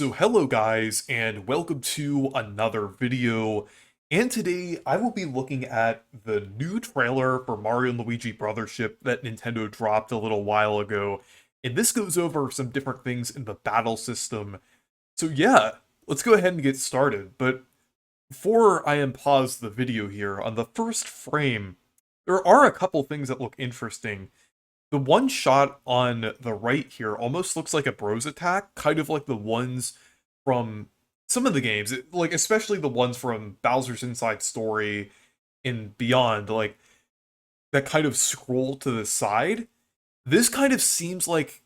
So hello guys, and welcome to another video. And today I will be looking at the new trailer for Mario and Luigi Brothership that Nintendo dropped a little while ago. And this goes over some different things in the battle system. So yeah, let's go ahead and get started. But before I unpause the video here, on the first frame, there are a couple things that look interesting. The one shot on the right here almost looks like a bros attack, kind of like the ones from some of the games, like especially the ones from Bowser's Inside Story and beyond, like that kind of scroll to the side. This kind of seems like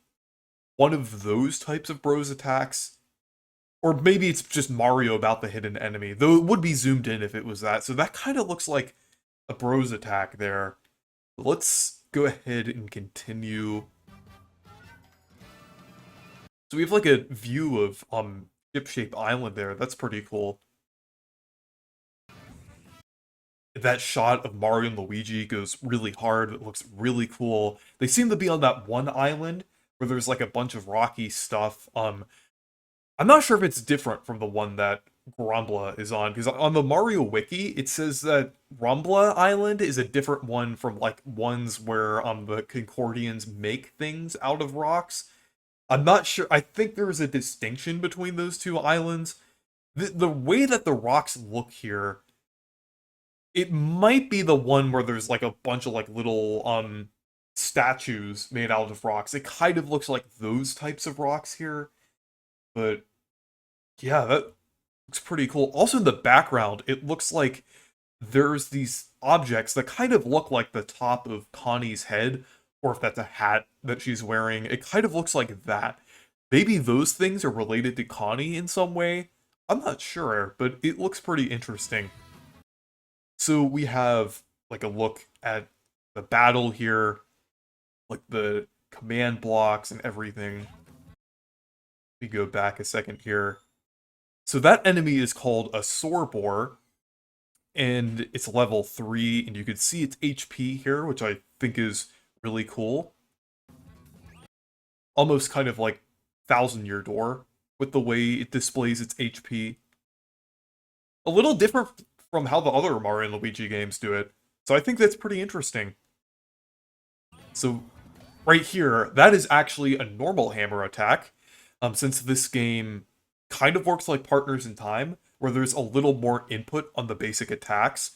one of those types of bros attacks, or maybe it's just Mario about the hidden enemy, though it would be zoomed in if it was that. So that kind of looks like a bros attack there. Let's go ahead and continue. So we have like a view of Ship-Shape Island there. That's pretty cool. That shot of Mario and Luigi goes really hard. It looks really cool. They seem to be on that one island where there's like a bunch of rocky stuff. I'm not sure if it's different from the one that Grumbla is on, because on the Mario Wiki, it says that Grumbla Island is a different one from like ones where the Concordians make things out of rocks. I'm not sure. I think there's a distinction between those two islands. The way that the rocks look here, it might be the one where there's like a bunch of like little statues made out of rocks. It kind of looks like those types of rocks here. But yeah, that looks pretty cool. Also in the background, it looks like there's these objects that kind of look like the top of Connie's head, or if that's a hat that she's wearing. It kind of looks like that. Maybe those things are related to Connie in some way. I'm not sure, but it looks pretty interesting. So we have like a look at the battle here, like the command blocks and everything. We go back a second here. So that enemy is called a Sorbor, and it's level 3, and you can see its HP here, which I think is really cool. Almost kind of like Thousand Year Door with the way it displays its HP. A little different from how the other Mario and Luigi games do it. So I think that's pretty interesting. So right here, that is actually a normal hammer attack, since this game kind of works like Partners in Time, where there's a little more input on the basic attacks,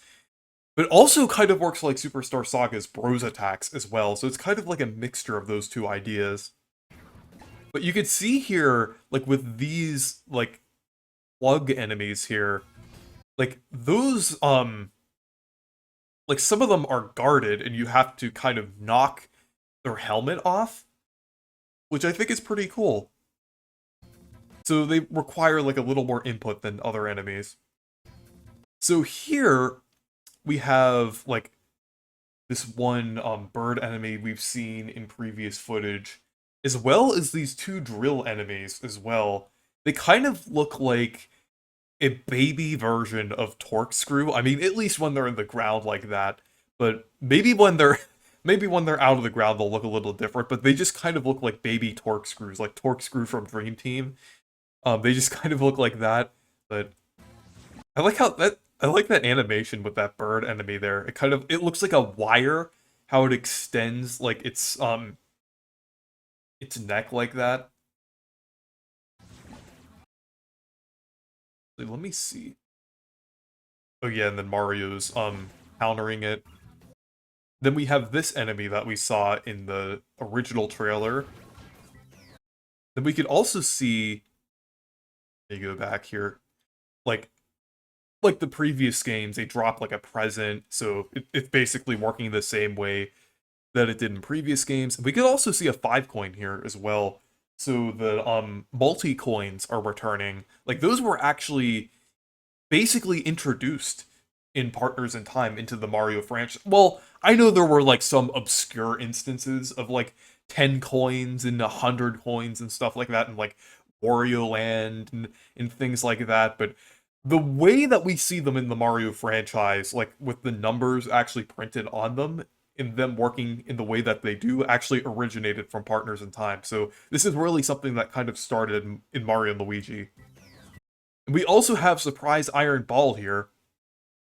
but also kind of works like Superstar Saga's Bros attacks as well, so it's kind of like a mixture of those two ideas. But you can see here, like with these, like, plug enemies here, like those, like some of them are guarded and you have to kind of knock their helmet off, which I think is pretty cool. So they require like a little more input than other enemies. So here we have like this one bird enemy we've seen in previous footage, as well as these two drill enemies as well. They kind of look like a baby version of Torque-Screw. I mean, at least when they're in the ground like that. But maybe when they're out of the ground they'll look a little different, but they just kind of look like baby Torque-Screws, like Torque-Screw from Dream Team. They just kind of look like that, but I like that animation with that bird enemy there. It looks like a wire, how it extends like its neck like that. Wait, let me see. Oh yeah, and then Mario's countering it. Then we have this enemy that we saw in the original trailer. Then we could also see, let me go back here, like the previous games, they drop like a present, so it's basically working the same way that it did in previous games. We could also see a 5 coin here as well. So the multi coins are returning. Like those were actually basically introduced in Partners in Time into the Mario franchise. Well, I know there were like some obscure instances of like 10 coins and 100 coins and stuff like that, and like Wario Land and things like that, but the way that we see them in the Mario franchise, like with the numbers actually printed on them, in them working in the way that they do actually originated from Partners in Time. So this is really something that kind of started in Mario and Luigi. We also have Surprise Iron Ball here,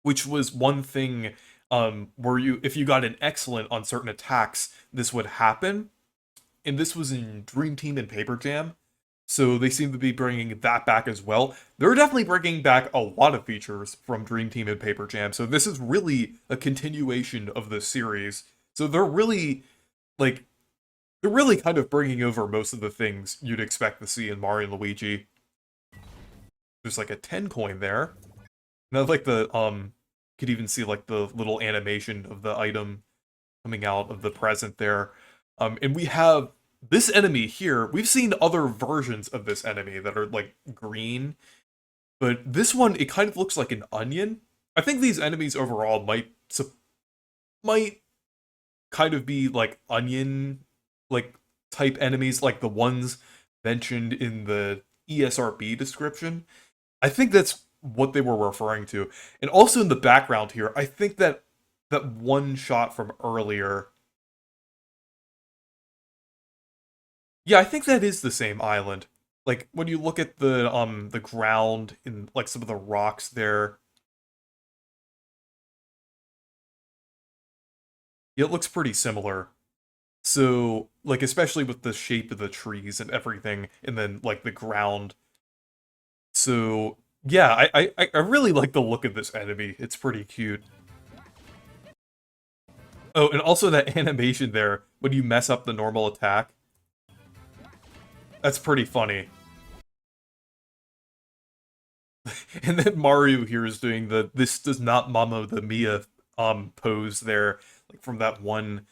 which was one thing where if you got an excellent on certain attacks, this would happen. And this was in Dream Team and Paper Jam. So they seem to be bringing that back as well. They're definitely bringing back a lot of features from Dream Team and Paper Jam. So this is really a continuation of the series. So like they're really kind of bringing over most of the things you'd expect to see in Mario and Luigi. There's like a 10 coin there. Now like the could even see like the little animation of the item coming out of the present there. And we have this enemy here. We've seen other versions of this enemy that are like green, but this one, it kind of looks like an onion. I think these enemies overall might kind of be like onion like type enemies, like the ones mentioned in the ESRB description. I think that's what they were referring to. And also in the background here, I think that that one shot from earlier. Yeah, I think that is the same island. Like when you look at the ground in like some of the rocks there, it looks pretty similar. So like especially with the shape of the trees and everything, and then like the ground. So yeah, I really like the look of this enemy. It's pretty cute. Oh, and also that animation there when you mess up the normal attack. That's pretty funny. And then Mario here is doing the "this does not Mama the Mia" pose there, like from that one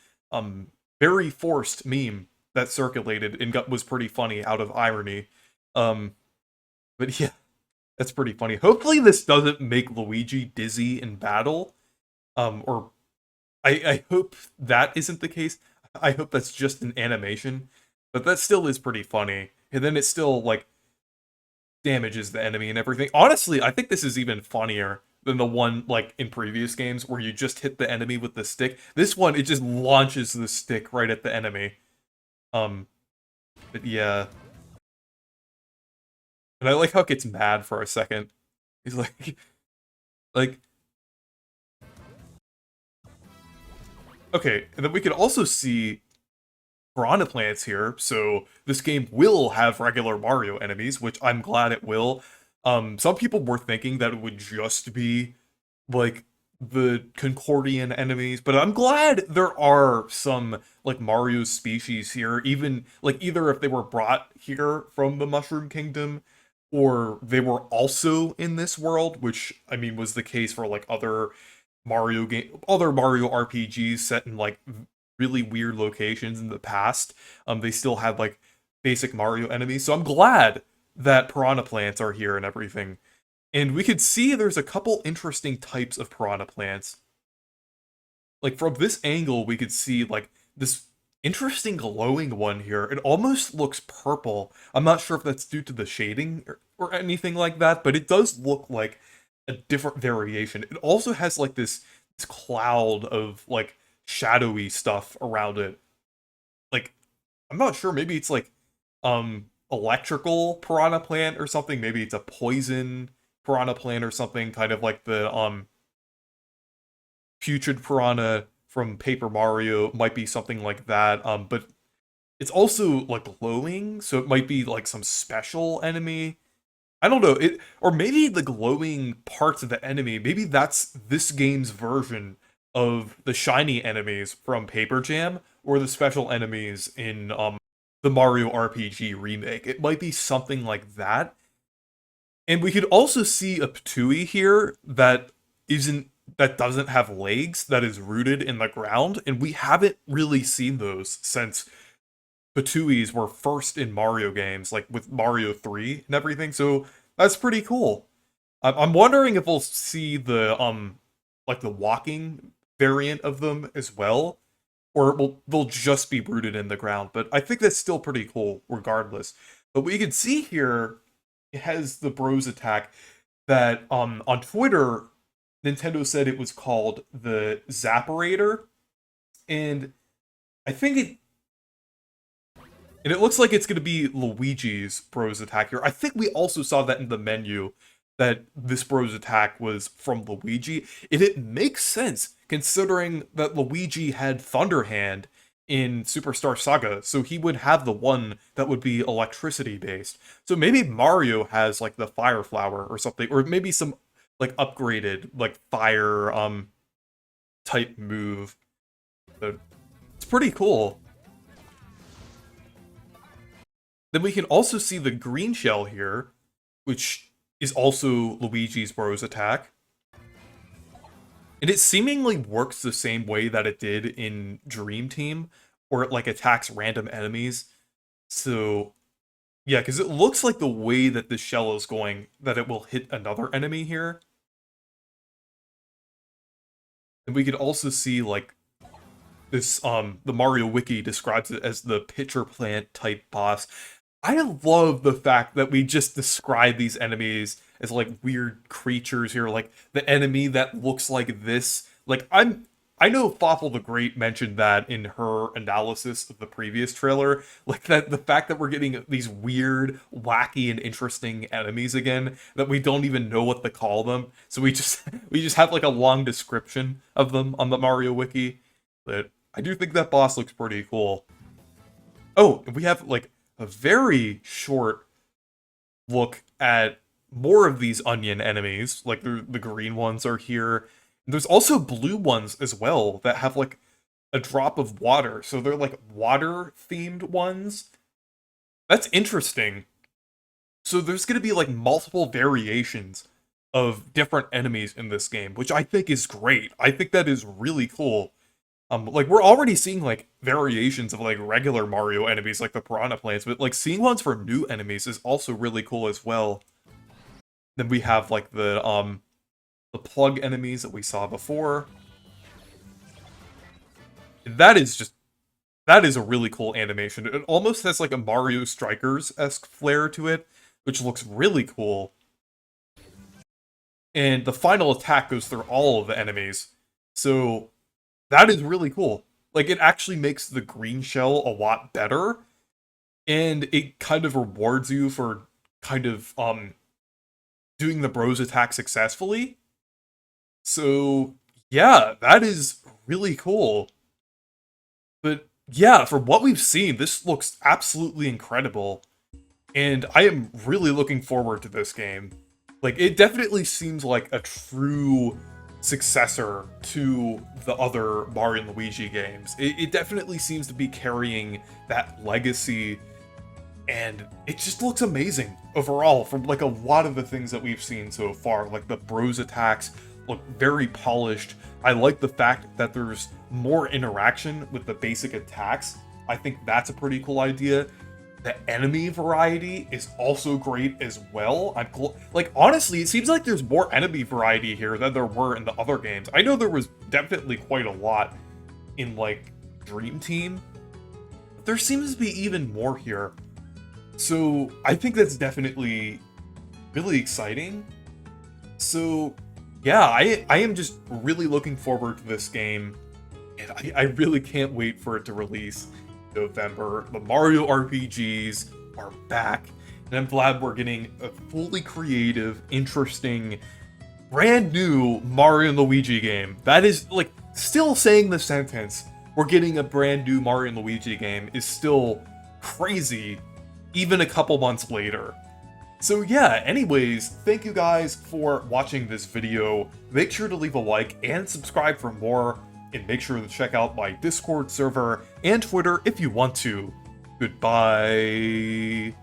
very forced meme that circulated and was pretty funny out of irony. Um, but yeah, that's pretty funny. Hopefully this doesn't make Luigi dizzy in battle. Or I hope that isn't the case. I hope that's just an animation. But that still is pretty funny. And then it still like damages the enemy and everything. Honestly, I think this is even funnier than the one like in previous games where you just hit the enemy with the stick. This one, it just launches the stick right at the enemy. Um, but yeah. And I like how it gets mad for a second. He's like, like, okay. And then we can also see piranha plants here, so this game will have regular Mario enemies, which I'm glad it will. Some people were thinking that it would just be like the Concordian enemies, but I'm glad there are some like Mario species here, even like either if they were brought here from the Mushroom Kingdom or they were also in this world, which I mean was the case for like other Mario RPGs set in like really weird locations in the past. They still had like basic Mario enemies, so I'm glad that piranha plants are here and everything. And we could see there's a couple interesting types of piranha plants. Like from this angle, we could see like this interesting glowing one here. It almost looks purple. I'm not sure if that's due to the shading or anything like that, but it does look like a different variation. It also has like this cloud of like shadowy stuff around it. Like I'm not sure, maybe it's like electrical piranha plant or something. Maybe it's a poison piranha plant or something, kind of like the putrid piranha from Paper Mario might be something like that. But it's also like glowing, so it might be like some special enemy. I don't know. Or maybe the glowing parts of the enemy, maybe that's this game's version of the shiny enemies from Paper Jam or the special enemies in the Mario RPG remake. It might be something like that. And we could also see a Ptooie here that doesn't have legs, that is rooted in the ground, and we haven't really seen those since Patooies were first in Mario games, like with Mario 3 and everything, so that's pretty cool. I'm wondering if we'll see the like the walking variant of them as well, or they'll just be rooted in the ground. But I think that's still pretty cool regardless. But we can see here it has the Bros attack that on Twitter Nintendo said it was called the Zapparator, and I think it looks like it's going to be Luigi's Bros attack here. I think we also saw that in the menu, that this Bros attack was from Luigi. And it makes sense, considering that Luigi had Thunder Hand in Superstar Saga, so he would have the one that would be electricity based. So maybe Mario has like the Fire Flower or something, or maybe some like upgraded like fire type move. So it's pretty cool. Then we can also see the green shell here, which is also Luigi's Bros attack. And it seemingly works the same way that it did in Dream Team, where it like attacks random enemies. So yeah, because it looks like the way that the shell is going, that it will hit another enemy here. And we could also see like this, the Mario Wiki describes it as the pitcher plant type boss. I love the fact that we just describe these enemies as like weird creatures here, like the enemy that looks like this. Like I know Fawful the Great mentioned that in her analysis of the previous trailer, like that the fact that we're getting these weird, wacky, and interesting enemies again that we don't even know what to call them. So we just we just have like a long description of them on the Mario Wiki. But I do think that boss looks pretty cool. Oh, and we have like a very short look at more of these onion enemies. Like the green ones are here. There's also blue ones as well that have like a drop of water. So they're like water themed ones. That's interesting. So there's going to be like multiple variations of different enemies in this game, which I think is great. I think that is really cool. Like we're already seeing like variations of like regular Mario enemies, like the piranha plants, but like seeing ones for new enemies is also really cool as well. Then we have like the plug enemies that we saw before. That is a really cool animation. It almost has like a Mario Strikers-esque flair to it, which looks really cool. And the final attack goes through all of the enemies. So that is really cool. Like, it actually makes the green shell a lot better, and it kind of rewards you for kind of doing the Bros attack successfully. So yeah, that is really cool. But yeah, from what we've seen, this looks absolutely incredible, and I am really looking forward to this game. Like, it definitely seems like a true successor to the other Mario and Luigi games. It definitely seems to be carrying that legacy, and it just looks amazing overall from like a lot of the things that we've seen so far. Like the Bros attacks look very polished. I like the fact that there's more interaction with the basic attacks. I think that's a pretty cool idea. The enemy variety is also great as well. Like, honestly, it seems like there's more enemy variety here than there were in the other games. I know there was definitely quite a lot in, like, Dream Team, but there seems to be even more here. So, I think that's definitely really exciting. So, yeah, I am just really looking forward to this game, and I really can't wait for it to release. November. The Mario RPGs are back, and I'm glad we're getting a fully creative, interesting, brand new Mario and Luigi game. That is, like, still saying the sentence, we're getting a brand new Mario and Luigi game, is still crazy, even a couple months later. So yeah, anyways, thank you guys for watching this video. Make sure to leave a like and subscribe for more. And make sure to check out my Discord server and Twitter if you want to. Goodbye.